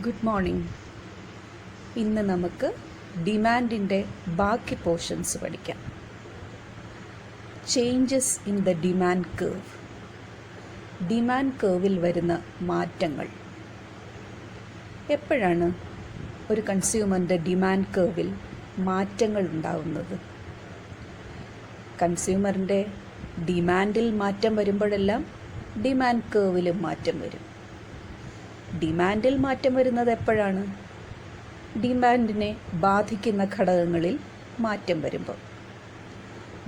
Good morning. ഇന്ന് നമുക്ക് ഡിമാൻഡിൻ്റെ ബാക്കി പോർഷൻസ് പഠിക്കാം. Changes in the demand curve. Demand കേർവിൽ വരുന്ന മാറ്റങ്ങൾ. എപ്പോഴാണ് ഒരു കൺസ്യൂമറിൻ്റെ ഡിമാൻഡ് കേർവിൽ മാറ്റങ്ങൾ ഉണ്ടാവുന്നത്? കൺസ്യൂമറിൻ്റെ ഡിമാൻഡിൽ മാറ്റം വരുമ്പോഴെല്ലാം ഡിമാൻഡ് കേർവിലും മാറ്റം വരും. ഡിമാൻഡിൽ മാറ്റം വരുന്നത് എപ്പോഴാണ്? ഡിമാൻഡിനെ ബാധിക്കുന്ന ഘടകങ്ങളിൽ മാറ്റം വരുമ്പോൾ.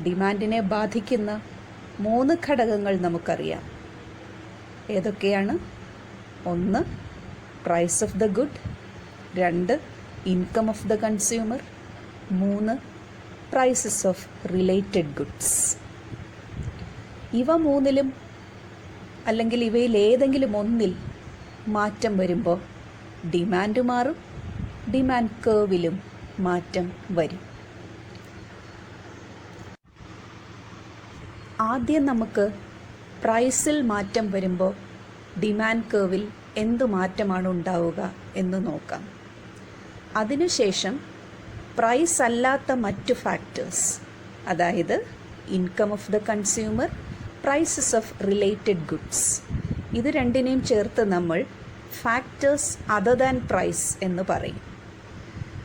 ഡിമാൻഡിനെ ബാധിക്കുന്ന 3 ഘടകങ്ങൾ നമുക്കറിയാം. ഏതൊക്കെയാണ്? 1 price of the good, 2 income of the consumer, 3 prices of related goods. ഇവ 3ലും അല്ലെങ്കിൽ ഇവയിൽ ഏതെങ്കിലും ഒന്നിൽ മാറ്റം വരുമ്പോൾ ഡിമാൻഡ് മാറും, ഡിമാൻഡ് കേർവിലും മാറ്റം വരും. ആദ്യം നമുക്ക് പ്രൈസിൽ മാറ്റം വരുമ്പോൾ ഡിമാൻഡ് കേർവിൽ എന്തു മാറ്റമാണ് ഉണ്ടാവുക എന്ന് നോക്കാം. അതിനുശേഷം പ്രൈസ് അല്ലാത്ത മറ്റു ഫാക്ടേഴ്സ്, അതായത് income of the consumer, prices of related goods, ഇത് രണ്ടിനെയും ചേർത്ത് നമ്മൾ ഫാക്ടേഴ്സ് അതർ ദാൻ പ്രൈസ് എന്ന് പറയും.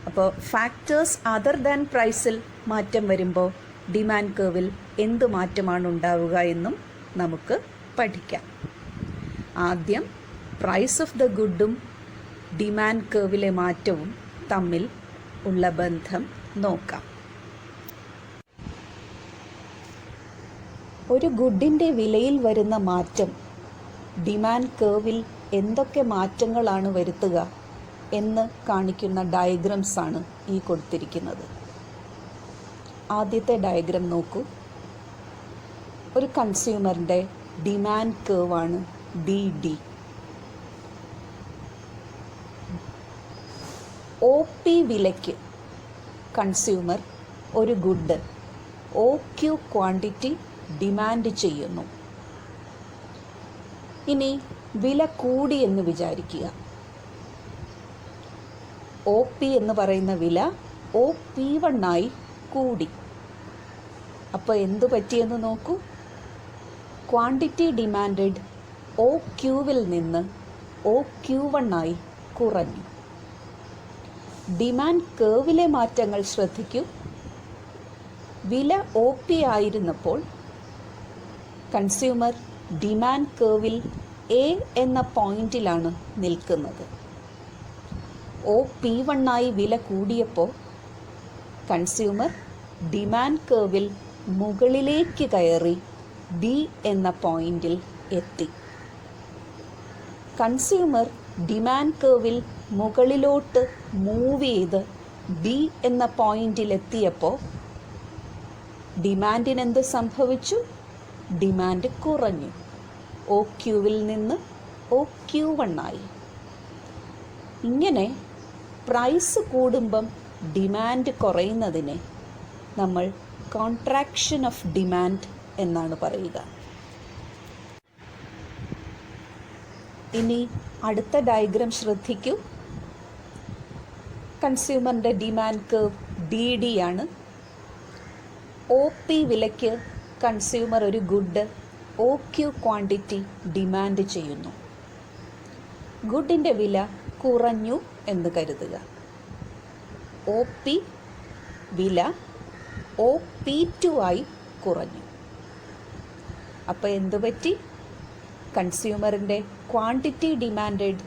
അപ്പോൾ ഫാക്ടേഴ്സ് അതർ ദാൻ പ്രൈസിൽ മാറ്റം വരുമ്പോൾ ഡിമാൻഡ് കേർവിൽ എന്ത് മാറ്റമാണ് ഉണ്ടാവുക എന്നും നമുക്ക് പഠിക്കാം. ആദ്യം പ്രൈസ് ഓഫ് ദ ഗുഡും ഡിമാൻഡ് കേർവിലെ മാറ്റവും തമ്മിൽ ഉള്ള ബന്ധം നോക്കാം. ഒരു ഗുഡിൻ്റെ വിലയിൽ വരുന്ന മാറ്റം ഡിമാൻഡ് കേർവിൽ എന്തൊക്കെ മാറ്റങ്ങളാണ് വരുത്തുക എന്ന് കാണിക്കുന്ന ഡയഗ്രംസ് ആണ് ഈ കൊടുത്തിരിക്കുന്നത്. ആദ്യത്തെ ഡയഗ്രം നോക്കൂ. ഒരു കൺസ്യൂമറിൻ്റെ ഡിമാൻഡ് കേർവാണ് DD. OP വിലയ്ക്ക് കൺസ്യൂമർ ഒരു ഗുഡ് OQ ക്വാണ്ടിറ്റി ഡിമാൻഡ് ചെയ്യുന്നു. ഇനി വില കൂടി എന്ന് വിചാരിക്കുക. OP എന്ന് പറയുന്ന വില OP1 ആയി കൂടി. അപ്പോൾ എന്തു പറ്റിയെന്ന് നോക്കൂ. ക്വാണ്ടിറ്റി ഡിമാൻഡഡ് OQവിൽ നിന്ന് OQ1 ആയി കുറഞ്ഞു. ഡിമാൻഡ് കേർവിലെ മാറ്റങ്ങൾ ശ്രദ്ധിക്കൂ. വില OP ആയിരുന്നപ്പോൾ കൺസ്യൂമർ ഡിമാൻഡ് കേർവിൽ A എന്ന പോയിന്റിലാണ് നിൽക്കുന്നത്. OP1 ആയി വില കൂടിയപ്പോൾ കൺസ്യൂമർ ഡിമാൻഡ് കേർവിൽ മുകളിലേക്ക് കയറി B എന്ന പോയിന്റിൽ എത്തി. കൺസ്യൂമർ ഡിമാൻഡ് കേർവിൽ മുകളിലോട്ട് മൂവ് ചെയ്ത് B എന്ന പോയിന്റിൽ എത്തിയപ്പോൾ ഡിമാൻഡിന് എന്ത് സംഭവിച്ചു? ഡിമാൻഡ് കുറഞ്ഞു. OQവിൽ നിന്ന് OQ1 ആയി. ഇങ്ങനെ പ്രൈസ് കൂടുമ്പം ഡിമാൻഡ് കുറയുന്നതിനെ നമ്മൾ കോൺട്രാക്ഷൻ ഓഫ് ഡിമാൻഡ് എന്നാണ് പറയുക. ഇനി അടുത്ത ഡയഗ്രം ശ്രദ്ധിക്കൂ. കൺസ്യൂമറിൻ്റെ ഡിമാൻഡ് കേർവ് DD ആണ്. OP വിലയ്ക്ക് കൺസ്യൂമർ ഒരു ഗുഡ് OQ ക്വാണ്ടിറ്റി ഡിമാൻഡ് ചെയ്യുന്നു. ഗുഡിൻ്റെ വില കുറഞ്ഞു എന്ന് കരുതുക. OP വില OP2 ആയി കുറഞ്ഞു. അപ്പോൾ എന്തു പറ്റി? കൺസ്യൂമറിൻ്റെ ക്വാണ്ടിറ്റി ഡിമാൻഡഡ്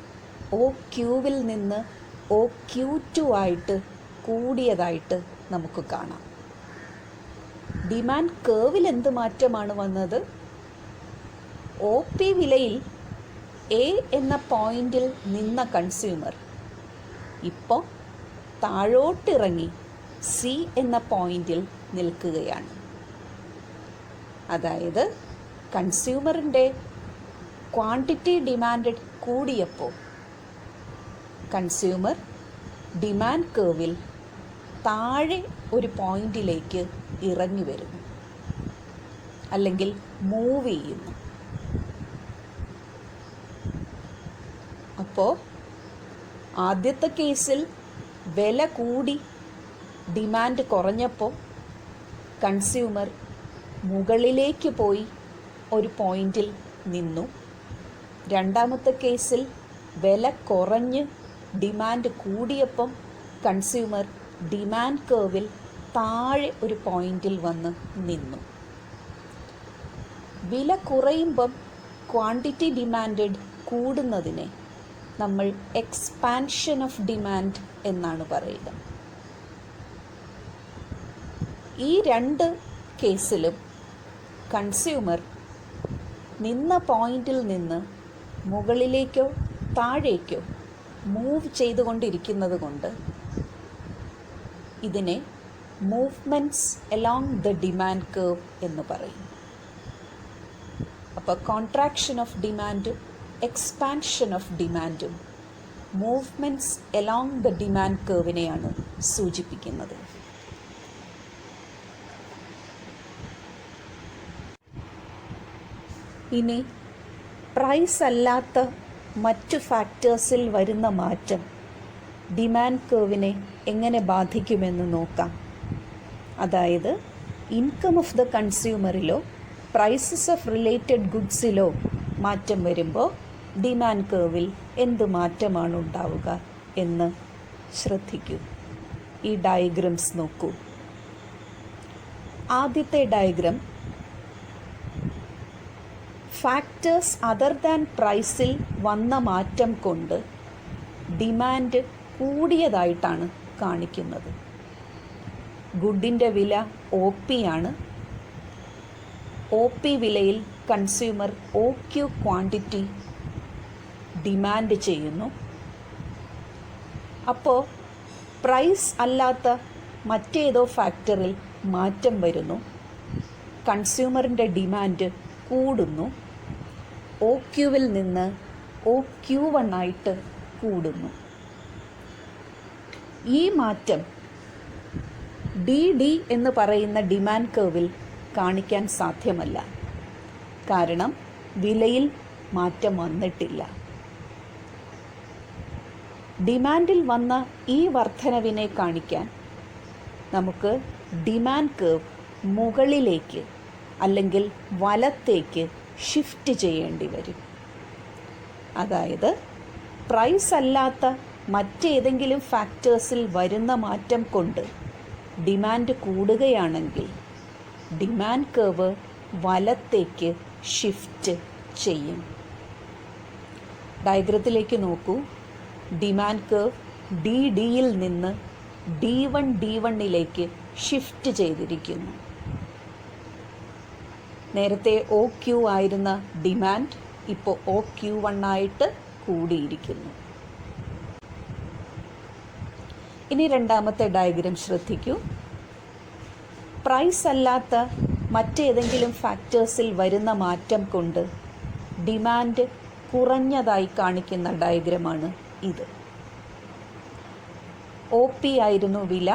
OQവിൽ നിന്ന് OQ2 ആയിട്ട് കൂടിയതായിട്ട് നമുക്ക് കാണാം. ഡിമാൻഡ് കേർവിൽ എന്ത് മാറ്റമാണ് വന്നത്? OP വിലയിൽ A എന്ന പോയിന്റിൽ നിന്ന കൺസ്യൂമർ ഇപ്പോൾ താഴോട്ടിറങ്ങി C എന്ന പോയിന്റിൽ നിൽക്കുകയാണ്. അതായത് കൺസ്യൂമറിൻ്റെ ക്വാണ്ടിറ്റി ഡിമാൻഡഡ് കൂടിയപ്പോൾ കൺസ്യൂമർ ഡിമാൻഡ് കേർവിൽ താഴെ ഒരു പോയിന്റിലേക്ക് ഇറങ്ങി വരുന്നു, അല്ലെങ്കിൽ മൂവ് ചെയ്യുന്നു. അപ്പോൾ ആദ്യത്തെ കേസിൽ വില കൂടി ഡിമാൻഡ് കുറഞ്ഞപ്പോൾ കൺസ്യൂമർ മുകളിലേക്ക് പോയി ഒരു പോയിന്റിൽ നിന്നു. രണ്ടാമത്തെ കേസിൽ വില കുറഞ്ഞ് ഡിമാൻഡ് കൂടിയപ്പം കൺസ്യൂമർ ഡിമാൻഡ് കർവിൽ താഴെ ഒരു പോയിന്റിൽ വന്ന് നിന്നു. വില കുറയുമ്പം ക്വാണ്ടിറ്റി ഡിമാൻഡഡ് കൂടുന്നതിനെ നമ്മൾ എക്സ്പാൻഷൻ ഓഫ് ഡിമാൻഡ് എന്നാണ് പറയുക. ഈ രണ്ട് കേസിലും കൺസ്യൂമർ നിന്ന പോയിന്റിൽ നിന്ന് മുകളിലേക്കോ താഴേക്കോ മൂവ് ചെയ്തുകൊണ്ടിരിക്കുന്നത് കൊണ്ട് ഇതിനെ movements along the demand curve എന്ന് പറയും. അപ്പോൾ കോൺട്രാക്ഷൻ ഓഫ് ഡിമാൻഡും എക്സ്പാൻഷൻ ഓഫ് ഡിമാൻഡും മൂവ്മെൻറ്റ്സ് എലോങ് ദ ഡിമാൻഡ് കർവിനെയാണ് സൂചിപ്പിക്കുന്നത്. ഇനി പ്രൈസ് അല്ലാത്ത മറ്റു ഫാക്ടേഴ്സിൽ വരുന്ന മാറ്റം ഡിമാൻഡ് കർവിനെ എങ്ങനെ ബാധിക്കുമെന്ന് നോക്കാം. അതായത് ഇൻകം ഓഫ് ദ കൺസ്യൂമറിലോ പ്രൈസസ് ഓഫ് റിലേറ്റഡ് ഗുഡ്സിലോ മാറ്റം വരുമ്പോൾ ഡിമാൻഡ് കർവിൽ എന്ത് മാറ്റമാണ് ഉണ്ടാവുക എന്ന് ശ്രദ്ധിക്കൂ. ഈ ഡയഗ്രംസ് നോക്കൂ. ആദ്യത്തെ ഡയഗ്രം ഫാക്ടേഴ്സ് അതർ ദാൻ പ്രൈസിൽ വന്ന മാറ്റം കൊണ്ട് ഡിമാൻഡ് കൂടിയതായിട്ടാണ് കാണിക്കുന്നത്. ഗുഡിൻ്റെ വില OP ആണ്. OP വിലയിൽ കൺസ്യൂമർ OQ ക്വാണ്ടിറ്റി ഡിമാൻഡ് ചെയ്യുന്നു. അപ്പോൾ പ്രൈസ് അല്ലാത്ത മറ്റേതോ ഫാക്ടറിൽ മാറ്റം വരുന്നു. കൺസ്യൂമറിൻ്റെ ഡിമാൻഡ് കൂടുന്നു. OQവിൽ നിന്ന് OQ1 ആയിട്ട് കൂടുന്നു. ഈ മാറ്റം DD എന്ന് പറയുന്ന ഡിമാൻഡ് കർവിൽ കാണിക്കാൻ സാധ്യമല്ല. കാരണം വിലയിൽ മാറ്റം വന്നിട്ടില്ല. ഡിമാൻഡിൽ വന്ന ഈ വർധനവിനെ കാണിക്കാൻ നമുക്ക് ഡിമാൻഡ് കർവ് മുകളിലേക്ക് അല്ലെങ്കിൽ വലത്തേക്ക് ഷിഫ്റ്റ് ചെയ്യേണ്ടി വരും. അതായത് പ്രൈസ് അല്ലാത്ത മറ്റേതെങ്കിലും ഫാക്ടേഴ്സിൽ വരുന്ന മാറ്റം കൊണ്ട് ഡിമാൻഡ് കൂടുകയാണെങ്കിൽ ഡിമാൻഡ് കർവ് വലത്തേക്ക് ഷിഫ്റ്റ് ചെയ്യും. ഡയഗ്രത്തിലേക്ക് നോക്കൂ. ഡിമാൻഡ് കർവ് DDയിൽ നിന്ന് D1 ഷിഫ്റ്റ് ചെയ്തിരിക്കുന്നു. നേരത്തെ OQ ആയിരുന്ന ഡിമാൻഡ് ഇപ്പോൾ OQ1 ആയിട്ട് കൂടിയിരിക്കുന്നു. ഇനി രണ്ടാമത്തെ ഡയഗ്രം ശ്രദ്ധിക്കൂ. പ്രൈസ് അല്ലാത്ത മറ്റേതെങ്കിലും ഫാക്ടേഴ്സിൽ വരുന്ന മാറ്റം കൊണ്ട് ഡിമാൻഡ് കുറഞ്ഞതായി കാണിക്കുന്ന ഡയഗ്രമാണ് ഇത്. OP ആയിരുന്നു വില.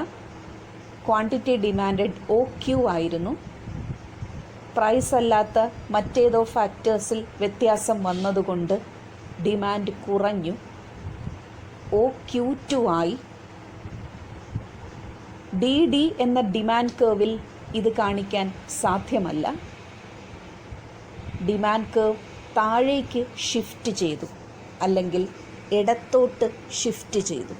ക്വാണ്ടിറ്റി ഡിമാൻഡഡ് OQ ആയിരുന്നു. പ്രൈസ് അല്ലാത്ത മറ്റേതോ ഫാക്ടേഴ്സിൽ വ്യത്യാസം വന്നതുകൊണ്ട് ഡിമാൻഡ് കുറഞ്ഞു. OQ2 ആയി. DD എന്ന ഡിമാൻഡ് കർവിൽ ഇത് കാണിക്കാൻ സാധ്യമല്ല. ഡിമാൻഡ് കർവ് താഴേക്ക് ഷിഫ്റ്റ് ചെയ്തു, അല്ലെങ്കിൽ ഇടത്തോട്ട് ഷിഫ്റ്റ് ചെയ്തു.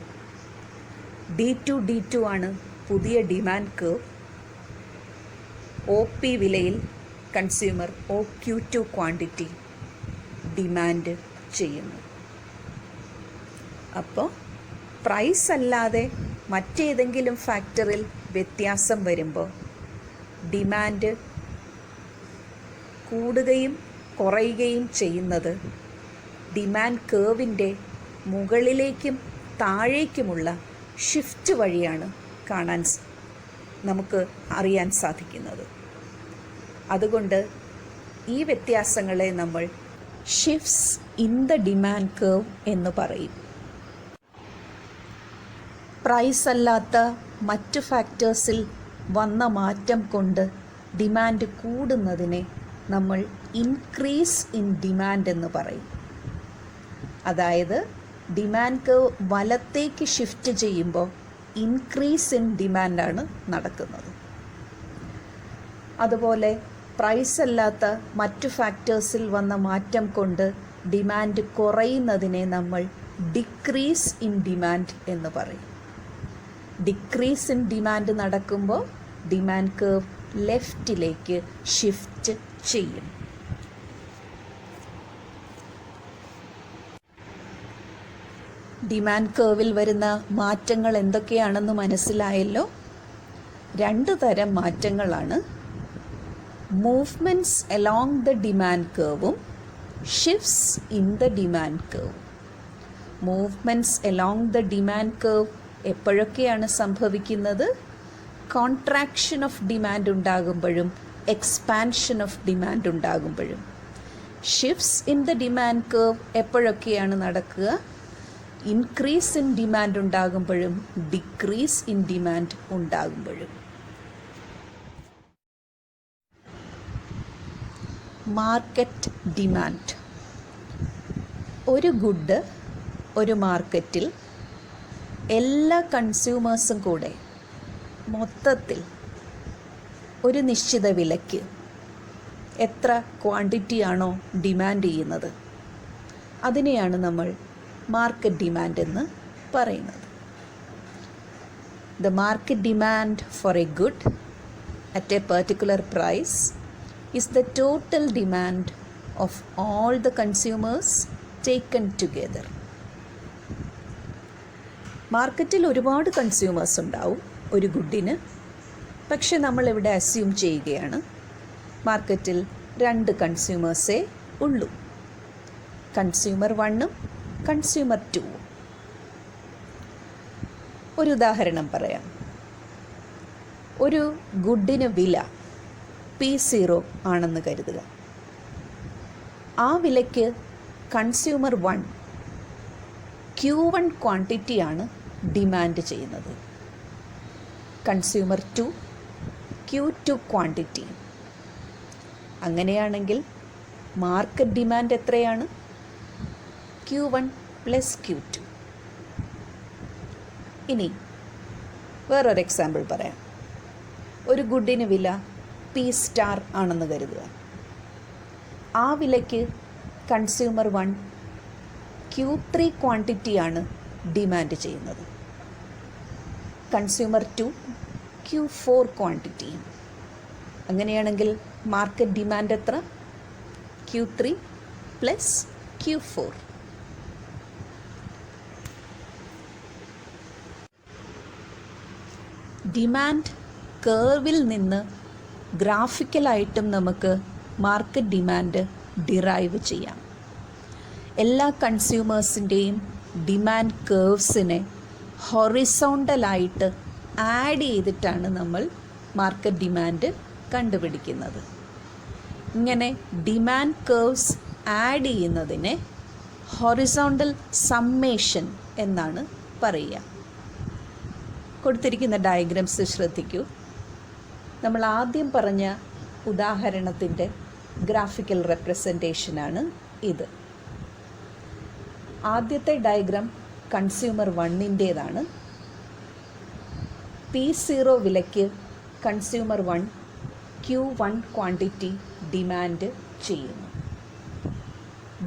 D2 ആണ് പുതിയ ഡിമാൻഡ് കർവ്. OP വിലയിൽ കൺസ്യൂമർ OQ2 ക്വാണ്ടിറ്റി ഡിമാൻഡ് ചെയ്യുന്നു. അപ്പോൾ പ്രൈസ് അല്ലാതെ മറ്റേതെങ്കിലും ഫാക്ടറിൽ വ്യത്യാസം വരുമ്പോൾ ഡിമാൻഡ് കൂടുകയും കുറയുകയും ചെയ്യുന്നത് ഡിമാൻഡ് കർവിൻ്റെ മുകളിലേക്കും താഴേക്കുമുള്ള ഷിഫ്റ്റ് വഴിയാണ് നമുക്ക് അറിയാൻ സാധിക്കുന്നത്. അതുകൊണ്ട് ഈ വ്യത്യാസങ്ങളെ നമ്മൾ shifts in the demand curve എന്ന് പറയും. പ്രൈസ് അല്ലാത്ത മറ്റു ഫാക്ടേഴ്സിൽ വന്ന മാറ്റം കൊണ്ട് ഡിമാൻഡ് കൂടുന്നതിനെ നമ്മൾ ഇൻക്രീസ് ഇൻ ഡിമാൻഡ് എന്ന് പറയും. അതായത് ഡിമാൻഡ് കർവ് വലത്തേക്ക് ഷിഫ്റ്റ് ചെയ്യുമ്പോൾ ഇൻക്രീസ് ഇൻ ഡിമാൻഡാണ് നടക്കുന്നത്. അതുപോലെ പ്രൈസ് അല്ലാത്ത മറ്റു ഫാക്ടേഴ്സിൽ വന്ന മാറ്റം കൊണ്ട് ഡിമാൻഡ് കുറയുന്നതിനെ നമ്മൾ ഡിക്രീസ് ഇൻ ഡിമാൻഡ് എന്ന് പറയും. ഡിക്രീസ് ഇൻ ഡിമാൻഡ് നടക്കുമ്പോൾ ഡിമാൻഡ് കർവ് ലെഫ്റ്റിലേക്ക് ഷിഫ്റ്റ് ചെയ്യും. ഡിമാൻഡ് കർവിൽ വരുന്ന മാറ്റങ്ങൾ എന്തൊക്കെയാണെന്ന് മനസ്സിലായല്ലോ. 2 തരം മാറ്റങ്ങളാണ്. മൂവ്മെൻറ്റ്സ് അലോങ് ദ ഡിമാൻഡ് കർവും shifts in the demand curve. Movements along the demand curve എപ്പോഴൊക്കെയാണ് സംഭവിക്കുന്നത്? കോൺട്രാക്ഷൻ ഓഫ് ഡിമാൻഡ് ഉണ്ടാകുമ്പോഴും എക്സ്പാൻഷൻ ഓഫ് ഡിമാൻഡ് ഉണ്ടാകുമ്പോഴും. Shifts in the demand curve എപ്പോഴൊക്കെയാണ് നടക്കുക? ഇൻക്രീസ് ഇൻ ഡിമാൻഡ് ഉണ്ടാകുമ്പോഴും ഡിക്രീസ് ഇൻ ഡിമാൻഡ് ഉണ്ടാകുമ്പോഴും. Market demand. ഒരു ഗുഡ് ഒരു മാർക്കറ്റിൽ എല്ലാ കൺസ്യൂമേഴ്സും കൂടെ മൊത്തത്തിൽ ഒരു നിശ്ചിത വിലയ്ക്ക് എത്ര ക്വാണ്ടിറ്റിയാണോ ഡിമാൻഡ് ചെയ്യുന്നത് അതിനെയാണ് നമ്മൾ മാർക്കറ്റ് ഡിമാൻഡ് എന്ന് പറയുന്നത്. The market demand for a good at a particular price is the total demand of all the consumers taken together. മാർക്കറ്റിൽ ഒരുപാട് കൺസ്യൂമേഴ്സ് ഉണ്ടാവും ഒരു ഗുഡിന്. പക്ഷെ നമ്മളിവിടെ അസ്യൂം ചെയ്യുകയാണ് മാർക്കറ്റിൽ 2 കൺസ്യൂമേഴ്സേ ഉള്ളൂ, കൺസ്യൂമർ 1ഉം കൺസ്യൂമർ 2ഉം. ഒരു ഉദാഹരണം പറയാം. ഒരു ഗുഡിന് വില P0 ആണെന്ന് കരുതുക. ആ വിലയ്ക്ക് കൺസ്യൂമർ 1 Q1 ക്വാണ്ടിറ്റിയാണ് ഡിമാൻഡ് ചെയ്യുന്നത്, കൺസ്യൂമർ 2 Q2 ക്വാണ്ടിറ്റി. അങ്ങനെയാണെങ്കിൽ മാർക്കറ്റ് ഡിമാൻഡ് എത്രയാണ്? Q1 + Q2. ഇനി വേറൊരു എക്സാമ്പിൾ പറയാം. ഒരു ഗുഡിന് വില P സ്റ്റാർ ആണെന്ന് കരുതുക. ആ വിലയ്ക്ക് കൺസ്യൂമർ 1 Q3 ക്വാണ്ടിറ്റിയാണ് ഡിമാൻഡ് ചെയ്യുന്നത്, കൺസ്യൂമർ 2 Q4 ക്വാണ്ടിറ്റിയും. അങ്ങനെയാണെങ്കിൽ മാർക്കറ്റ് ഡിമാൻഡ് എത്ര? Q3 + Q4. ഡിമാൻഡ് കർവിൽ നിന്ന് ഗ്രാഫിക്കലായിട്ടും നമുക്ക് മാർക്കറ്റ് ഡിമാൻഡ് ഡിറൈവ് ചെയ്യാം. എല്ലാ കൺസ്യൂമേഴ്സിൻ്റെയും ഡിമാൻഡ് കർവ്സിനെ ഹൊറിസോണ്ടലായിട്ട് ആഡ് ചെയ്തിട്ടാണ് നമ്മൾ മാർക്കറ്റ് ഡിമാൻഡ് കണ്ടുപിടിക്കുന്നത്. ഇങ്ങനെ ഡിമാൻഡ് കർവ്സ് ആഡ് ചെയ്യുന്നതിനെ ഹൊറിസോണ്ടൽ സമ്മേഷൻ എന്നാണ് പറയുക. കൊടുത്തിരിക്കുന്ന ഡയഗ്രാംസ് ശ്രദ്ധിക്കൂ. നമ്മൾ ആദ്യം പറഞ്ഞ ഉദാഹരണത്തിൻ്റെ ഗ്രാഫിക്കൽ റെപ്രസെൻറ്റേഷനാണ് ഇത്. ആദ്യത്തെ ഡയഗ്രാം കൺസ്യൂമർ 1ൻ്റേതാണ്. P0 വിലയ്ക്ക് കൺസ്യൂമർ 1 Q1 ക്വാണ്ടിറ്റി ഡിമാൻഡ് ചെയ്യുന്നു.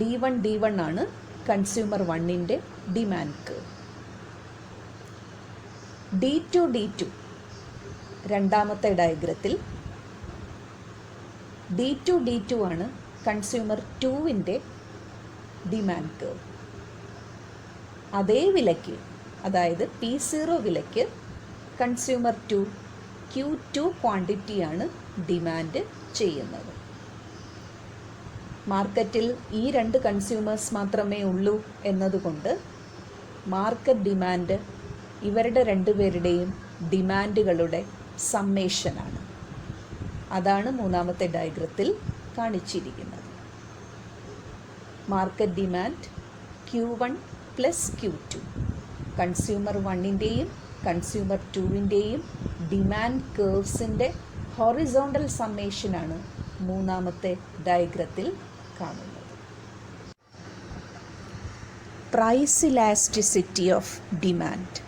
D1 ആണ് കൺസ്യൂമർ 1ൻ്റെ ഡിമാൻഡ് കർവ്. D2 രണ്ടാമത്തെ ഡയഗ്രത്തിൽ D2 ആണ് കൺസ്യൂമർ 2ൻ്റെ ഡിമാൻഡ് കർവ്. അതേ വിലയ്ക്ക്, അതായത് P0 വിലയ്ക്ക് കൺസ്യൂമർ 2 Q2 ക്വാണ്ടിറ്റിയാണ് ഡിമാൻഡ് ചെയ്യുന്നത്. മാർക്കറ്റിൽ ഈ 2 കൺസ്യൂമേഴ്സ് മാത്രമേ ഉള്ളൂ എന്നതുകൊണ്ട് മാർക്കറ്റ് ഡിമാൻഡ് ഇവരുടെ 2 പേരുടെയും ഡിമാൻഡുകളുടെ സമ്മേഷനാണ്. അതാണ് മൂന്നാമത്തെ ഡയഗ്രത്തിൽ കാണിച്ചിരിക്കുന്നത്. Market demand Q1 + Q2, consumer 1ൻ്റെയും കൺസ്യൂമർ 2ൻ്റെയും ഡിമാൻഡ് കർവ്സിൻ്റെ ഹൊറിസോണ്ടൽ സമ്മേഷനാണ് മൂന്നാമത്തെ ഡയഗ്രത്തിൽ കാണുന്നത്. Price elasticity of demand.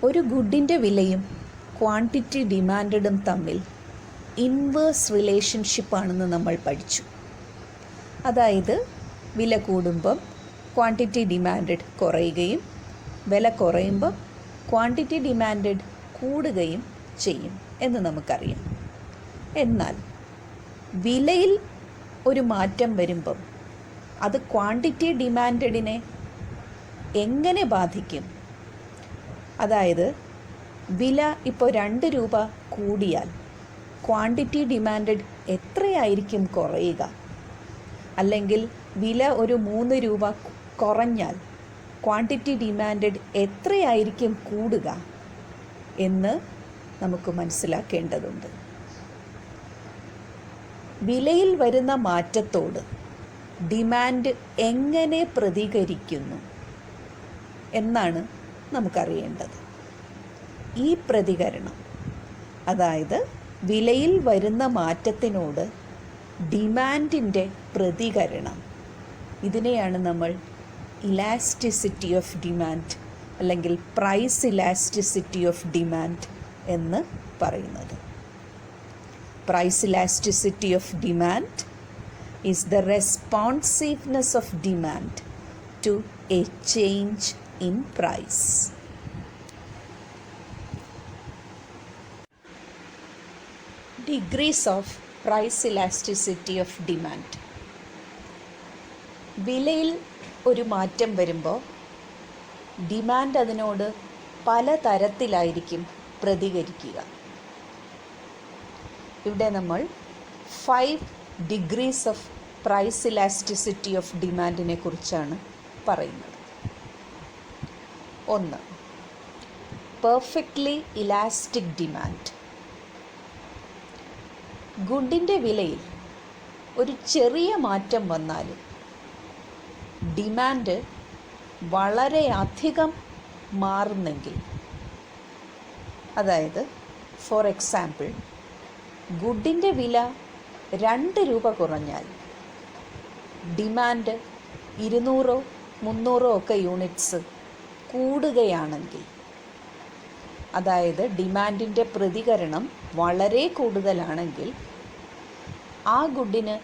ഒരു ഗുഡിൻ്റെ വിലയും ക്വാണ്ടിറ്റി ഡിമാൻഡും തമ്മിൽ ഇൻവേഴ്സ് റിലേഷൻഷിപ്പാണെന്ന് നമ്മൾ പഠിച്ചു. അതായത് വില കൂടുമ്പം ക്വാണ്ടിറ്റി ഡിമാൻഡ് കുറയുകയും വില കുറയുമ്പം ക്വാണ്ടിറ്റി ഡിമാൻഡ് കൂടുകയും ചെയ്യും എന്ന് നമുക്കറിയാം. എന്നാൽ വിലയിൽ ഒരു മാറ്റം വരുമ്പം അത് ക്വാണ്ടിറ്റി ഡിമാൻഡിനെ എങ്ങനെ ബാധിക്കും? അതായത് വില ഇപ്പോൾ 2 രൂപ കൂടിയാൽ ക്വാണ്ടിറ്റി ഡിമാൻഡ് എത്രയായിരിക്കും കുറയുക? അല്ലെങ്കിൽ വില ഒരു 3 രൂപ കുറഞ്ഞാൽ ക്വാണ്ടിറ്റി ഡിമാൻഡ് എത്രയായിരിക്കും കൂടുക എന്ന് നമുക്ക് മനസ്സിലാക്കേണ്ടതുണ്ട്. വിലയിൽ വരുന്ന മാറ്റത്തോട് ഡിമാൻഡ് എങ്ങനെ പ്രതികരിക്കുന്നു എന്നാണ് നമുക്കറിയേണ്ടത്. ഈ പ്രതികരണം, അതായത് വിലയിൽ വരുന്ന മാറ്റത്തിനോട് ഡിമാൻഡിൻ്റെ പ്രതികരണം, ഇതിനെയാണ് നമ്മൾ ഇലാസ്റ്റിസിറ്റി ഓഫ് ഡിമാൻഡ് അല്ലെങ്കിൽ പ്രൈസ് ഇലാസ്റ്റിസിറ്റി ഓഫ് ഡിമാൻഡ് എന്ന് പറയുന്നത്. Price elasticity of demand is the responsiveness of demand to a change in price. Degrees of price elasticity of demand. വിലയിൽ ഒരു മാറ്റം വരുമ്പോൾ ഡിമാൻഡ് അതിനോട് പല തരത്തിലായിരിക്കും പ്രതികരിക്കുക. ഇവിടെ നമ്മൾ 5 degrees of price elasticity of ഡിമാൻഡിനെ കുറിച്ചാണ് പറയുന്നത്. 1. Perfectly elastic demand. ഗുഡിൻ്റെ വിലയിൽ ഒരു ചെറിയ മാറ്റം വന്നാലും ഡിമാൻഡ് വളരെയധികം മാറുന്നെങ്കിൽ, അതായത് ഫോർ എക്സാമ്പിൾ ഗുഡിൻ്റെ വില 2 രൂപ കുറഞ്ഞാൽ ഡിമാൻഡ് 200-300 ഒക്കെ യൂണിറ്റ്സ് കൂടുകയാണെങ്കിൽ, അതായത് ഡിമാൻഡിൻ്റെ പ്രതികരണം വളരെ കൂടുതലാണെങ്കിൽ ആ ഗുഡിന്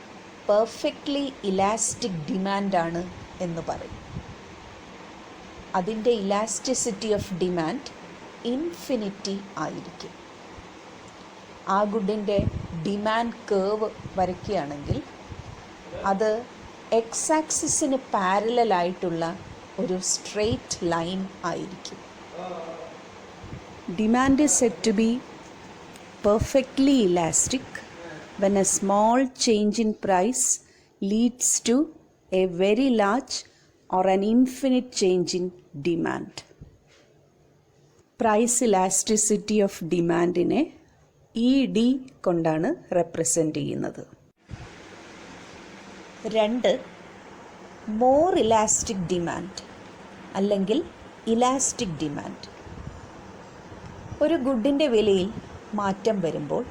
പെർഫെക്റ്റ്ലി ഇലാസ്റ്റിക് ഡിമാൻഡാണ് എന്ന് പറയും. അതിൻ്റെ ഇലാസ്റ്റിസിറ്റി ഓഫ് ഡിമാൻഡ് ഇൻഫിനിറ്റി ആയിരിക്കും. ആ ഗുഡിൻ്റെ ഡിമാൻഡ് കേർവ് വരയ്ക്കുകയാണെങ്കിൽ അത് എക്സ് ആക്സിസിന് പാരലലായിട്ടുള്ള ഒരു സ്ട്രെയിറ്റ് ലൈൻ ആയിരിക്കും. Demand is said to be perfectly elastic when a small change in price leads to a very large or an infinite change in demand. Price elasticity of demandനെ ED കൊണ്ടാണ് represent ചെയ്യുന്നത്. 2. More elastic demand അല്ലെങ്കിൽ elastic demand. ഒരു ഗുഡിൻ്റെ വിലയിൽ മാറ്റം വരുമ്പോൾ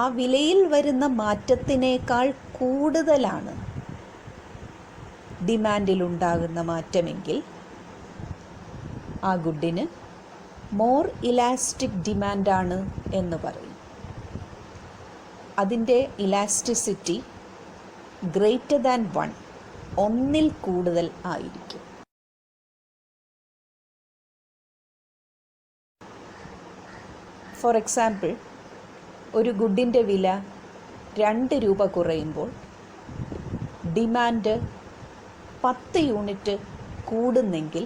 ആ വിലയിൽ വരുന്ന മാറ്റത്തിനേക്കാൾ കൂടുതലാണ് ഡിമാൻഡിലുണ്ടാകുന്ന മാറ്റമെങ്കിൽ ആ ഗുഡിന് മോർ ഇലാസ്റ്റിക് ഡിമാൻഡാണ് എന്ന് പറയും. അതിൻ്റെ ഇലാസ്റ്റിസിറ്റി ഗ്രേറ്റർ ദാൻ 1, 1-ൽ കൂടുതൽ ആയിരിക്കും. ഫോർ എക്സാമ്പിൾ ഒരു ഗുഡിൻ്റെ വില 2 രൂപ കുറയുമ്പോൾ ഡിമാൻഡ് 10 യൂണിറ്റ് കൂടുന്നെങ്കിൽ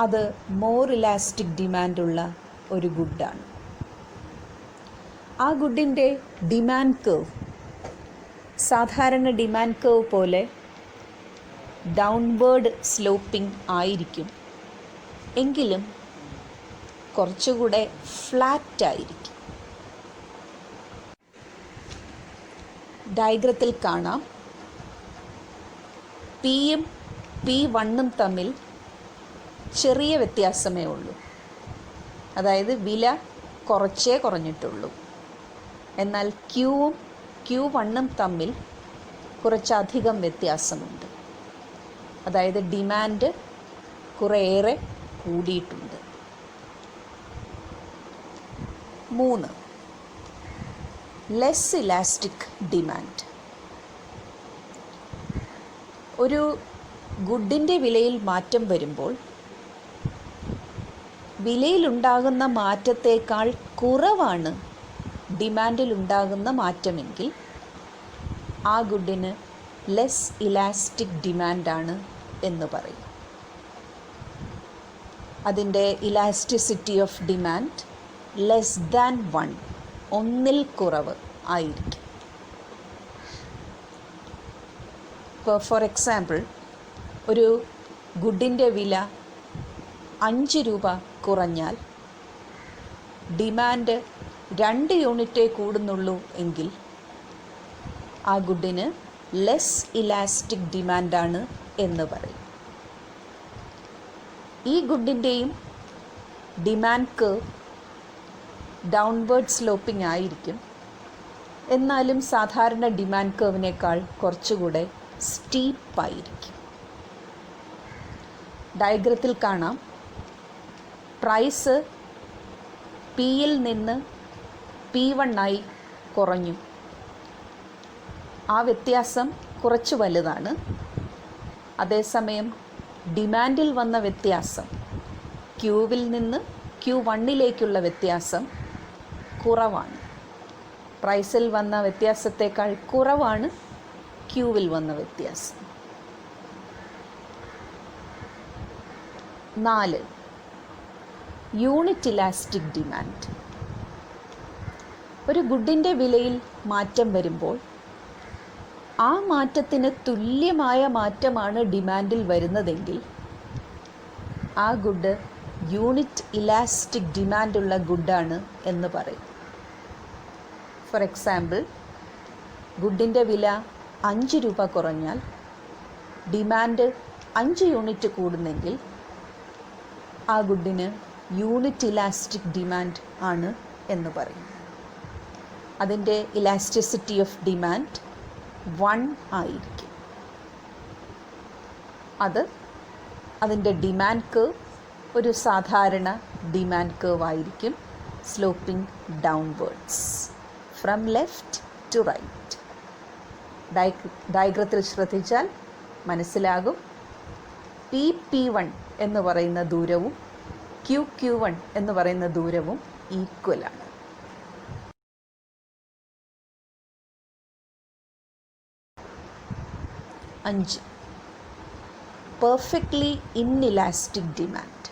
അത് മോർ ഇലാസ്റ്റിക് ഡിമാൻഡുള്ള ഒരു ഗുഡാണ്. ആ ഗുഡിൻ്റെ ഡിമാൻഡ് കേർവ് സാധാരണ ഡിമാൻഡ് കേർവ് പോലെ ഡൗൺവേർഡ് സ്ലോപ്പിംഗ് ആയിരിക്കും, എങ്കിലും കുറച്ചുകൂടെ ഫ്ലാറ്റ് ആയിരിക്കും. ഡയഗ്രത്തിൽ കാണാം, പിയും P1 തമ്മിൽ ചെറിയ വ്യത്യാസമേ ഉള്ളൂ. അതായത് വില കുറച്ചേ കുറഞ്ഞിട്ടുള്ളൂ. എന്നാൽ Qയും Q1 തമ്മിൽ കുറച്ചധികം വ്യത്യാസമുണ്ട്. അതായത് ഡിമാൻഡ് കുറേയേറെ കൂടിയിട്ടുണ്ട്. 3. Less elastic demand. ഒരു ഗുഡിൻ്റെ വിലയിൽ മാറ്റം വരുമ്പോൾ വിലയിലുണ്ടാകുന്ന മാറ്റത്തേക്കാൾ കുറവാണ് ഡിമാൻഡിലുണ്ടാകുന്ന മാറ്റമെങ്കിൽ ആ ഗുഡിന് ലെസ് ഇലാസ്റ്റിക് ഡിമാൻഡാണ് എന്ന് പറയും. അതിൻ്റെ elasticity of demand less than 1, ഒന്നിൽ കുറവ് ആയിരിക്കും. ഇപ്പോൾ ഫോർ എക്സാമ്പിൾ, ഒരു ഗുഡിൻ്റെ വില 5 രൂപ കുറഞ്ഞാൽ ഡിമാൻഡ് 2 യൂണിറ്റേ കൂടുന്നുള്ളൂ എങ്കിൽ ആ ഗുഡിന് ലെസ് ഇലാസ്റ്റിക് ഡിമാൻഡാണ് എന്ന് പറയും. ഈ ഗുഡിൻ്റെയും ഡിമാൻഡ് കർവ് ഡൗൺവേർഡ് സ്ലോപ്പിംഗ് ആയിരിക്കും. എന്നാലും സാധാരണ ഡിമാൻഡ് കർവിനേക്കാൾ കുറച്ചുകൂടെ സ്റ്റീപ്പായിരിക്കും. ഡയഗ്രത്തിൽ കാണാം, പ്രൈസ് പിയിൽ നിന്ന് P1 ആയി കുറഞ്ഞു. ആ വ്യത്യാസം കുറച്ച് വലുതാണ്. അതേസമയം ഡിമാൻഡിൽ വന്ന വ്യത്യാസം, ക്യൂവിൽ നിന്ന് Q1ലേക്കുള്ള വ്യത്യാസം കുറവാണ്. പ്രൈസിൽ വന്ന വ്യത്യാസത്തേക്കാൾ കുറവാണ് ക്യൂവിൽ വന്ന വ്യത്യാസം. 4. Unit elastic demand. ഒരു ഗുഡിൻ്റെ വിലയിൽ മാറ്റം വരുമ്പോൾ ആ മാറ്റത്തിന് തുല്യമായ മാറ്റമാണ് ഡിമാൻഡിൽ വരുന്നതെങ്കിൽ ആ ഗുഡ് യൂണിറ്റ് ഇലാസ്റ്റിക് ഡിമാൻഡുള്ള ഗുഡാണ് എന്ന് പറയും. ഫോർ എക്സാമ്പിൾ, ഗുഡിൻ്റെ വില 5 രൂപ കുറഞ്ഞാൽ ഡിമാൻഡ് 5 യൂണിറ്റ് കൂടുന്നെങ്കിൽ ആ ഗുഡിന് യൂണിറ്റ് ഇലാസ്റ്റിക് ഡിമാൻഡ് ആണ് എന്ന് പറയും. അതിൻ്റെ ഇലാസ്റ്റിസിറ്റി ഓഫ് ഡിമാൻഡ് 1 ആയിരിക്കും. അതിൻ്റെ ഡിമാൻഡ് കർവ് ഒരു സാധാരണ ഡിമാൻഡ് കർവ് ആയിരിക്കും, sloping downwards from left to right. ഡയഗ്രത്തിൽ ശ്രദ്ധിച്ചാൽ മനസ്സിലാകും. P1 എന്ന് പറയുന്ന ദൂരവും Q1 എന്ന് പറയുന്ന ദൂരവും ഈക്വലാണ്. 5. Perfectly inelastic demand.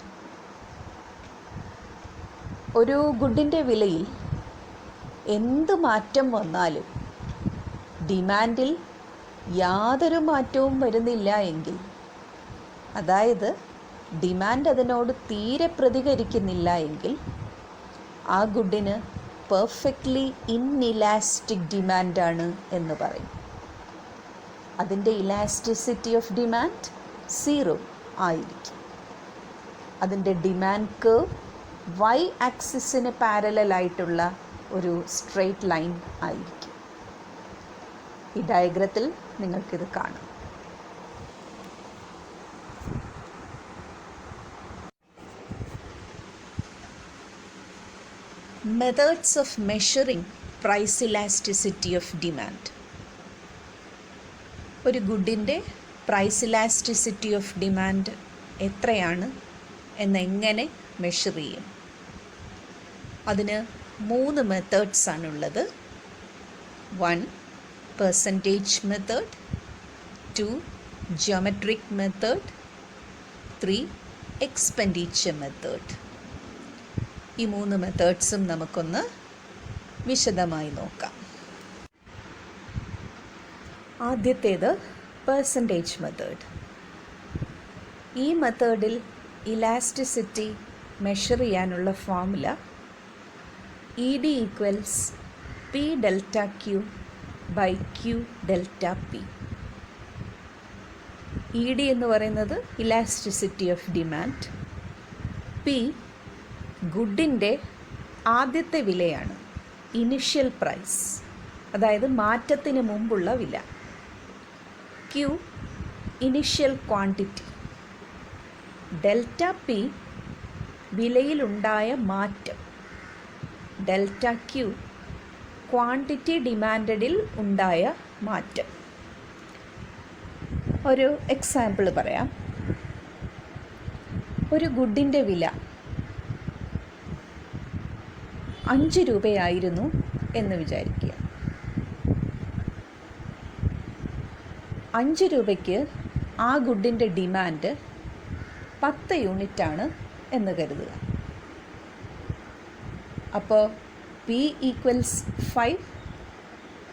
ഒരു ഗുഡിൻ്റെ വിലയിൽ എന്ത് മാറ്റം വന്നാലും ഡിമാൻഡിൽ യാതൊരു മാറ്റവും വരുന്നില്ല എങ്കിൽ, അതായത് ഡിമാൻഡ് അതിനോട് തീരെ പ്രതികരിക്കുന്നില്ല എങ്കിൽ ആ ഗുഡിന് പെർഫെക്റ്റ്ലി ഇൻഇലാസ്റ്റിക് ഡിമാൻഡാണ് എന്ന് പറയും. അതിൻ്റെ ഇലാസ്റ്റിസിറ്റി ഓഫ് ഡിമാൻഡ് 0 ആയിരിക്കും. അതിൻ്റെ ഡിമാൻഡ് കർവ് y ആക്സിസിന് പാരലലായിട്ടുള്ള ഒരു സ്ട്രെയിറ്റ് ലൈൻ ആയിരിക്കും. ഈ ഡയഗ്രത്തിൽ നിങ്ങൾക്കിത് കാണാം. Methods of measuring price elasticity of demand. ഒരു ഗുഡിൻ്റെ പ്രൈസ് ഇലാസ്റ്റിസിറ്റി ഓഫ് ഡിമാൻഡ് എത്രയാണ് എന്നെങ്ങനെ മെഷർ ചെയ്യും? അതിന് 3 മെത്തേഡ്സ് ആണുള്ളത്. 1. Percentage method. 2. Geometric method. 3. Expenditure method. ഈ 3 മെത്തേഡ്സും നമുക്കൊന്ന് വിശദമായി നോക്കാം. ആദ്യത്തേത് പെർസെൻറ്റേജ് മെത്തേഡ്. ഈ മെത്തേഡിൽ ഇലാസ്റ്റിസിറ്റി മെഷർ ചെയ്യാനുള്ള formula ED equals P delta Q by Q delta P. ED എന്ന് പറയുന്നത് ഇലാസ്റ്റിസിറ്റി ഓഫ് ഡിമാൻഡ്. P ഗുഡിൻ്റെ ആദ്യത്തെ വിലയാണ്, ഇനിഷ്യൽ പ്രൈസ്, അതായത് മാറ്റത്തിന് മുമ്പുള്ള വില. Q initial quantity. Delta P വിലയിലുണ്ടായ മാറ്റം. ഡെൽറ്റ ക്യൂ ക്വാണ്ടിറ്റി ഡിമാൻഡിൽ ഉണ്ടായ മാറ്റം. ഒരു എക്സാമ്പിൾ പറയാം. ഒരു ഗുഡിൻ്റെ വില 5 രൂപയായിരുന്നു എന്ന് വിചാരിക്കുക. 5 രൂപയ്ക്ക് ആ ഗുഡിൻ്റെ ഡിമാൻഡ് 10 യൂണിറ്റാണ് എന്ന് കരുതുക. അപ്പോൾ P ഈക്വൽസ് 5,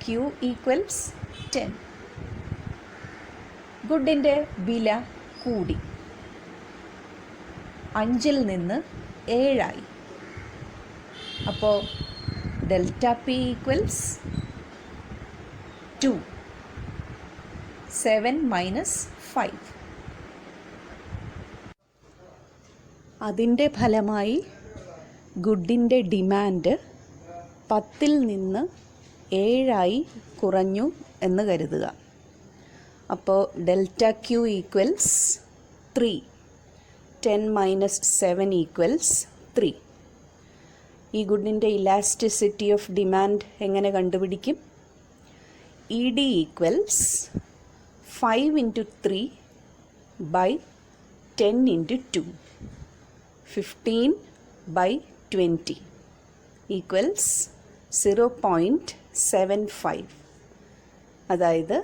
Q ഈക്വൽസ് 10. ഗുഡിൻ്റെ വില കൂടി, 5-ൽ നിന്ന് 7 അപ്പോൾ ഡെൽറ്റ പി ഈക്വൽസ് 2, 7 മൈനസ് 5. അതിൻ്റെ ഫലമായി ഗുഡിൻ്റെ ഡിമാൻഡ് 10-ൽ നിന്ന് 7 കുറഞ്ഞു എന്ന് കരുതുക. അപ്പോൾ delta Q equals 3, 10 minus 7 equals 3. ഈ ഗുഡിൻ്റെ ഇലാസ്റ്റിസിറ്റി ഓഫ് ഡിമാൻഡ് എങ്ങനെ കണ്ടുപിടിക്കും? E D equals 5 × 3 by 10 × 2, 15 by 20 equals 0.75. അതായത്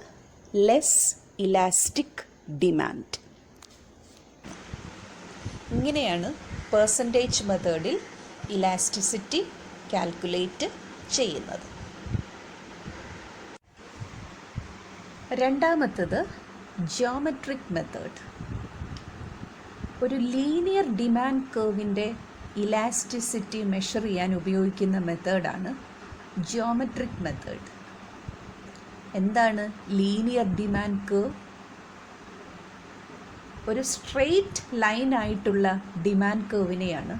ലെസ് ഇലാസ്റ്റിക് ഡിമാൻഡ്. ഇങ്ങനെയാണ് പെർസെൻറ്റേജ് മെത്തേഡിൽ ഇലാസ്റ്റിസിറ്റി കാൽക്കുലേറ്റ് ചെയ്യുന്നത്. രണ്ടാമത്തത് ജിയോമെട്രിക് മെത്തേഡ്. ഒരു ലീനിയർ ഡിമാൻഡ് കർവിൻ്റെ ഇലാസ്റ്റിസിറ്റി മെഷർ ചെയ്യാൻ ഉപയോഗിക്കുന്ന മെത്തേഡാണ് ജിയോമെട്രിക് മെത്തേഡ്. എന്താണ് ലീനിയർ ഡിമാൻഡ് കർവ്? ഒരു സ്ട്രെയിറ്റ് ലൈനായിട്ടുള്ള ഡിമാൻഡ് കർവിനെയാണ്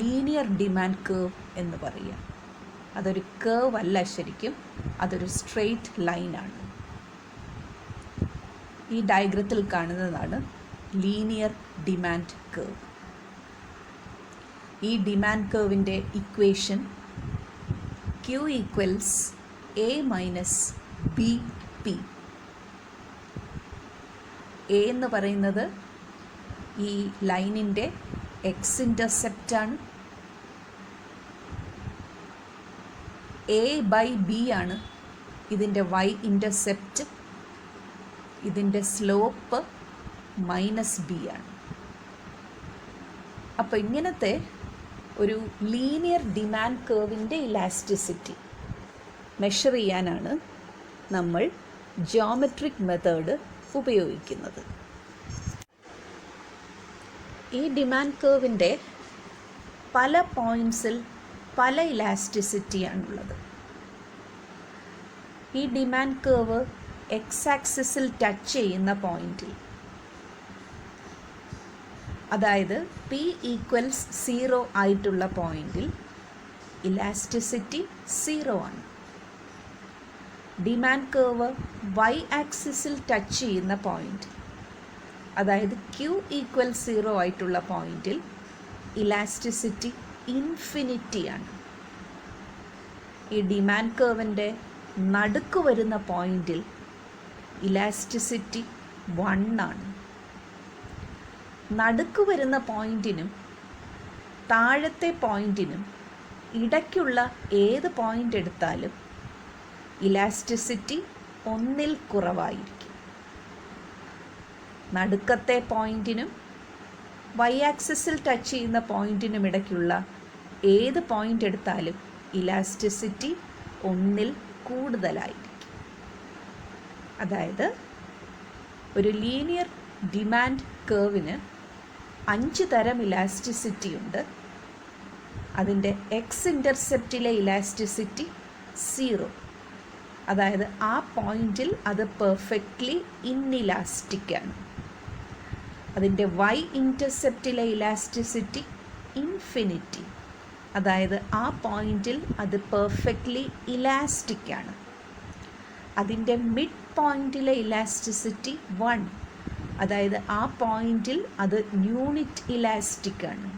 ലീനിയർ ഡിമാൻഡ് കർവ് എന്ന് പറയുക. അതൊരു കർവ് അല്ല, ശരിക്കും അതൊരു സ്ട്രെയിറ്റ് ലൈനാണ്. ഈ ഡയഗ്രത്തിൽ കാണുന്നതാണ് ലീനിയർ ഡിമാൻഡ് കർവ്. ഈ ഡിമാൻഡ് കർവിൻ്റെ equation Q equals A minus B P. A എന്ന് പറയുന്നത് ഈ ലൈനിൻ്റെ എക്സ് ഇൻ്റർസെപ്റ്റാണ്. A/B ആണ് ഇതിൻ്റെ വൈ ഇൻ്റർസെപ്റ്റ്. ഇതിൻ്റെ സ്ലോപ്പ് -b ആണ്. അപ്പോൾ ഇങ്ങനത്തെ ഒരു ലീനിയർ ഡിമാൻഡ് കർവിൻ്റെ ഇലാസ്റ്റിസിറ്റി മെഷർ ചെയ്യാനാണ് നമ്മൾ ജിയോമെട്രിക് മെത്തേഡ് ഉപയോഗിക്കുന്നത്. ഈ ഡിമാൻഡ് കർവിൻ്റെ പല പോയിൻറ്റ്സിൽ പല ഇലാസ്റ്റിസിറ്റിയാണുള്ളത്. ഈ ഡിമാൻഡ് കർവ് എക്സ് ആക്സിസിൽ ടച്ച് ചെയ്യുന്ന പോയിന്റിൽ, അതായത് P ഈക്വൽസ് 0 ആയിട്ടുള്ള പോയിന്റിൽ ഇലാസ്റ്റിസിറ്റി 0 ആണ്. ഡിമാൻഡ് കർവ് y ആക്സിസിൽ ടച്ച് ചെയ്യുന്ന പോയിന്റ്, അതായത് Q ഈക്വൽ 0 ആയിട്ടുള്ള പോയിന്റിൽ ഇലാസ്റ്റിസിറ്റി ഇൻഫിനിറ്റി ആണ്. ഈ ഡിമാൻഡ് കർവിൻ്റെ നടുക്ക് വരുന്ന പോയിന്റിൽ ഇലാസ്റ്റിസിറ്റി 1 ആണ്. നടുക്ക് വരുന്ന പോയിന്റിനും താഴത്തെ പോയിന്റിനും ഇടയ്ക്കുള്ള ഏത് പോയിന്റ് എടുത്താലും ഇലാസ്റ്റിസിറ്റി 1-ൽ കുറവായിരിക്കും. നടുക്കത്തെ പോയിന്റിനും വൈ ആക്സിസിൽ ടച്ച് ചെയ്യുന്ന പോയിന്റിനും ഇടയ്ക്കുള്ള ഏത് പോയിന്റ് എടുത്താലും ഇലാസ്റ്റിസിറ്റി 1-ൽ കൂടുതലായിരിക്കും. അതായത് ഒരു ലീനിയർ ഡിമാൻഡ് കർവിന് 5 തരം ഇലാസ്റ്റിസിറ്റി ഉണ്ട്. അതിൻ്റെ എക്സ് ഇൻ്റർസെപ്റ്റിലെ ഇലാസ്റ്റിസിറ്റി 0, അതായത് ആ പോയിന്റിൽ അത് പെർഫെക്റ്റ്ലി ഇൻഇലാസ്റ്റിക് ആണ്. അതിൻ്റെ വൈ ഇൻ്റർസെപ്റ്റിലെ ഇലാസ്റ്റിസിറ്റി ഇൻഫിനിറ്റി, അതായത് ആ പോയിന്റിൽ അത് പെർഫെക്റ്റ്ലി ഇലാസ്റ്റിക് ആണ്. അതിൻ്റെ മിഡ് പോയിന്റിലെ ഇലാസ്റ്റിസിറ്റി 1, അതായത് ആ പോയിന്റിൽ അത് യൂണിറ്റ് ഇലാസ്റ്റിക് ആണ്.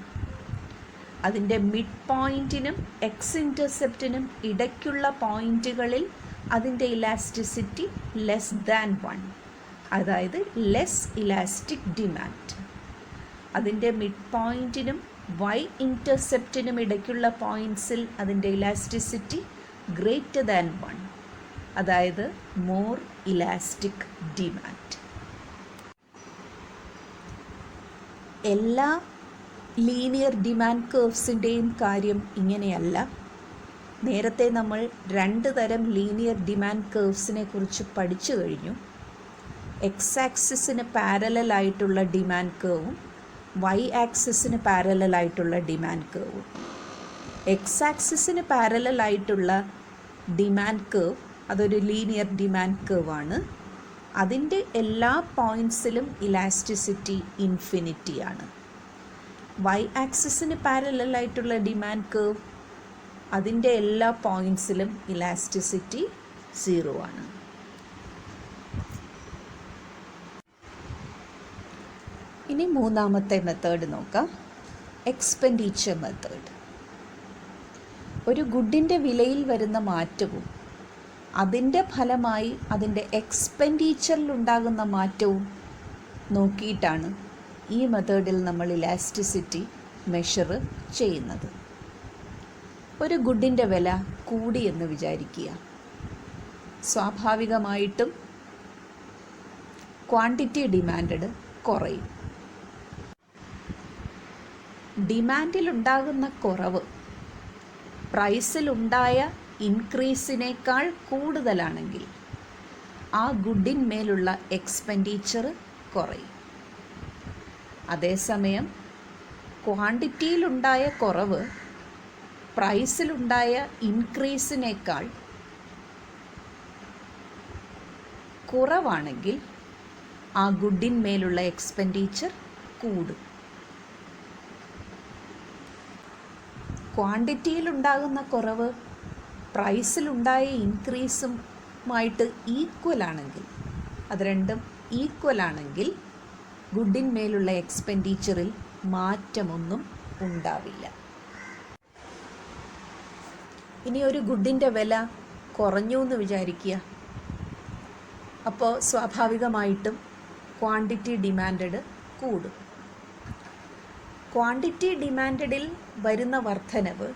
അതിൻ്റെ മിഡ് പോയിന്റിനും എക്സ് ഇൻ്റർസെപ്റ്റിനും ഇടയ്ക്കുള്ള പോയിന്റുകളിൽ അതിൻ്റെ ഇലാസ്റ്റിസിറ്റി ലെസ് ദാൻ 1, അതായത് ലെസ് ഇലാസ്റ്റിക് ഡിമാൻഡ്. അതിൻ്റെ മിഡ് പോയിന്റിനും വൈ ഇൻ്റർസെപ്റ്റിനും ഇടയ്ക്കുള്ള പോയിൻറ്റ്സിൽ അതിൻ്റെ ഇലാസ്റ്റിസിറ്റി ഗ്രേറ്റർ ദാൻ 1, അതായത് മോർ ഇലാസ്റ്റിക് ഡിമാൻഡ്. എല്ലാ ലീനിയർ ഡിമാൻഡ് കർവ്സിൻ്റെയും കാര്യം ഇങ്ങനെയല്ല. നേരത്തെ നമ്മൾ 2 തരം ലീനിയർ ഡിമാൻഡ് കർവ്സിനെ കുറിച്ച് പഠിച്ചു കഴിഞ്ഞു. എക്സ് ആക്സിസിന് പാരലലായിട്ടുള്ള ഡിമാൻഡ് കർവും വൈ ആക്സിസിന് പാരലലായിട്ടുള്ള ഡിമാൻഡ് കർവും. എക്സ് ആക്സിസിന് പാരലലായിട്ടുള്ള ഡിമാൻഡ് കർവ് അതൊരു ലീനിയർ ഡിമാൻഡ് കർവാണ്. അതിൻ്റെ എല്ലാ പോയിൻറ്റ്സിലും ഇലാസ്റ്റിസിറ്റി ഇൻഫിനിറ്റിയാണ്. വൈ ആക്സിസിന് പാരലലായിട്ടുള്ള ഡിമാൻഡ് കർവ് അതിൻ്റെ എല്ലാ പോയിൻറ്റ്സിലും ഇലാസ്റ്റിസിറ്റി 0 ആണ്. ഇനി മൂന്നാമത്തെ മെത്തേഡ് നോക്കാം, എക്സ്പെൻഡിച്ചർ മെത്തേഡ്. ഒരു ഗുഡിൻ്റെ വിലയിൽ വരുന്ന മാറ്റവും അതിൻ്റെ ഫലമായി അതിൻ്റെ എക്സ്പെൻഡിച്ചറിലുണ്ടാകുന്ന മാറ്റവും നോക്കിയിട്ടാണ് ഈ മെത്തേഡിൽ നമ്മൾ ഇലാസ്റ്റിസിറ്റി മെഷർ ചെയ്യുന്നത്. ഒരു ഗുഡിൻ്റെ വില കൂടി എന്ന് വിചാരിക്കുക. സ്വാഭാവികമായിട്ടും ക്വാണ്ടിറ്റി ഡിമാൻഡ് കുറയും. ഡിമാൻഡിലുണ്ടാകുന്ന കുറവ് പ്രൈസിലുണ്ടായ ഇൻക്രീസിനേക്കാൾ കൂടുതലാണെങ്കിൽ ആ ഗുഡിന്മേലുള്ള എക്സ്പെൻഡിച്ചർ കുറയും. അതേസമയം ക്വാണ്ടിറ്റിയിലുണ്ടായ കുറവ് പ്രൈസിലുണ്ടായ ഇൻക്രീസിനേക്കാൾ കുറവാണെങ്കിൽ ആ ഗുഡിന്മേലുള്ള എക്സ്പെൻഡിച്ചർ കൂടും. ക്വാണ്ടിറ്റിയിലുണ്ടാകുന്ന കുറവ് പ്രൈസിലുണ്ടായ ഇൻക്രീസുമായിട്ട് ഈക്വലാണെങ്കിൽ, അത് രണ്ടും ഈക്വലാണെങ്കിൽ ഗുഡിന്മേലുള്ള എക്സ്പെൻഡിച്ചറിൽ മാറ്റമൊന്നും ഉണ്ടാവില്ല. ഇനി ഒരു ഗുഡിൻ്റെ വില കുറഞ്ഞു എന്ന് വിചാരിക്കുക. അപ്പോൾ സ്വാഭാവികമായിട്ടും ക്വാണ്ടിറ്റി ഡിമാൻഡ് കൂടും. ക്വാണ്ടിറ്റി ഡിമാൻഡിൽ വരുന്ന വർധനവ്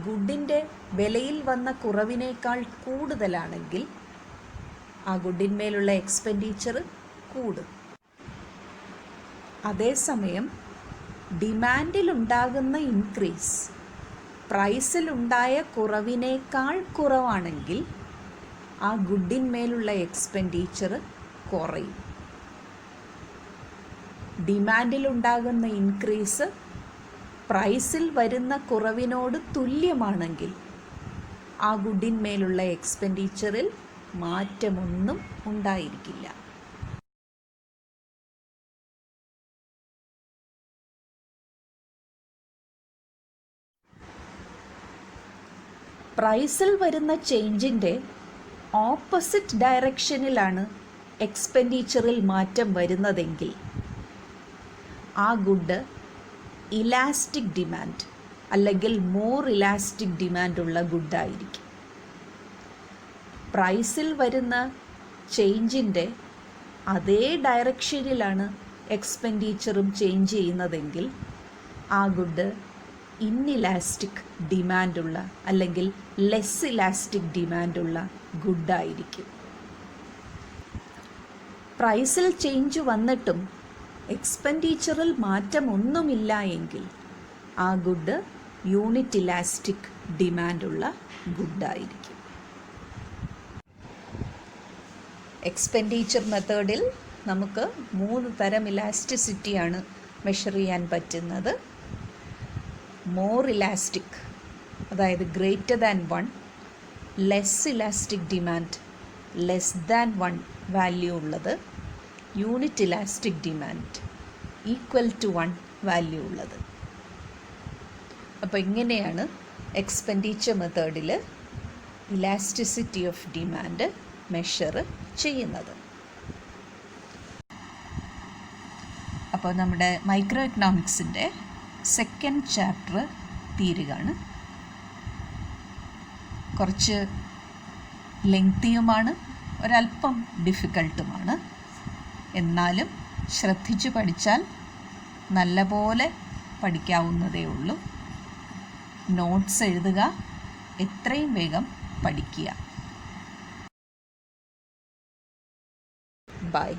ഗുഡിൻ്റെ വിലയിൽ വന്ന കുറവിനേക്കാൾ കൂടുതലാണെങ്കിൽ ആ ഗുഡിന്മേലുള്ള എക്സ്പെൻഡിച്ചർ കൂടും. അതേസമയം ഡിമാൻഡിലുണ്ടാകുന്ന ഇൻക്രീസ് പ്രൈസിലുണ്ടായ കുറവിനേക്കാൾ കുറവാണെങ്കിൽ ആ ഗുഡിന്മേലുള്ള എക്സ്പെൻഡിച്ചർ കുറയും. ഡിമാൻഡിലുണ്ടാകുന്ന ഇൻക്രീസ് പ്രൈസിൽ വരുന്ന കുറവിനോട് തുല്യമാണെങ്കിൽ ആ ഗുഡിന്മേലുള്ള എക്സ്പെൻഡിച്ചറിൽ മാറ്റമൊന്നും ഉണ്ടായിരിക്കില്ല. പ്രൈസിൽ വരുന്ന ചേഞ്ചിൻ്റെ ഓപ്പോസിറ്റ് ഡയറക്ഷനിലാണ് എക്സ്പെൻഡിച്ചറിൽ മാറ്റം വരുന്നതെങ്കിൽ ആ ഗുഡ് ഇലാസ്റ്റിക് ഡിമാൻഡ് അല്ലെങ്കിൽ മോർ ഇലാസ്റ്റിക് ഡിമാൻഡുള്ള ഗുഡായിരിക്കും. പ്രൈസിൽ വരുന്ന ചേഞ്ചിൻ്റെ അതേ ഡയറക്ഷനിലാണ് എക്സ്പെൻഡിച്ചറും ചേഞ്ച് ചെയ്യുന്നതെങ്കിൽ ആ ഗുഡ് ഇൻഇലാസ്റ്റിക് ഡിമാൻഡുള്ള അല്ലെങ്കിൽ ലെസ് ഇലാസ്റ്റിക് ഡിമാൻഡുള്ള ഗുഡായിരിക്കും. പ്രൈസിൽ ചേഞ്ച് വന്നിട്ടും എക്സ്പെൻഡിച്ചറിൽ മാറ്റമൊന്നുമില്ല എങ്കിൽ ആ ഗുഡ് യൂണിറ്റ് ഇലാസ്റ്റിക് ഡിമാൻഡുള്ള ഗുഡായിരിക്കും. എക്സ്പെൻഡിച്ചർ മെത്തേഡിൽ നമുക്ക് 3 തരം ഇലാസ്റ്റിസിറ്റിയാണ് മെഷർ ചെയ്യാൻ പറ്റുന്നത്. മോർ ഇലാസ്റ്റിക്, അതായത് greater than 1, less elastic demand, less than 1 value ഉള്ളത്, unit elastic demand equal to 1 value ഉള്ളത്. അപ്പോൾ ഇങ്ങനെയാണ് എക്സ്പെൻഡിച്ചർ മെത്തേഡിൽ ഇലാസ്റ്റിസിറ്റി ഓഫ് ഡിമാൻഡ് മെഷർ ചെയ്യുന്നത്. അപ്പോൾ നമ്മുടെ മൈക്രോ എക്കണോമിക്സിൻ്റെ സെക്കൻഡ് ചാപ്റ്റർ തീരുകയാണ്. കുറച്ച് ലെങ്തിയുമാണ്, ഒരല്പം ഡിഫിക്കൽട്ടുമാണ്. എന്നാലും ശ്രദ്ധിച്ചു പഠിച്ചാൽ നല്ലപോലെ പഠിക്കാവുന്നതേ ഉള്ളൂ. നോട്ട്സ് എഴുതുക, എത്രയും വേഗം പഠിക്കുക. ബൈ.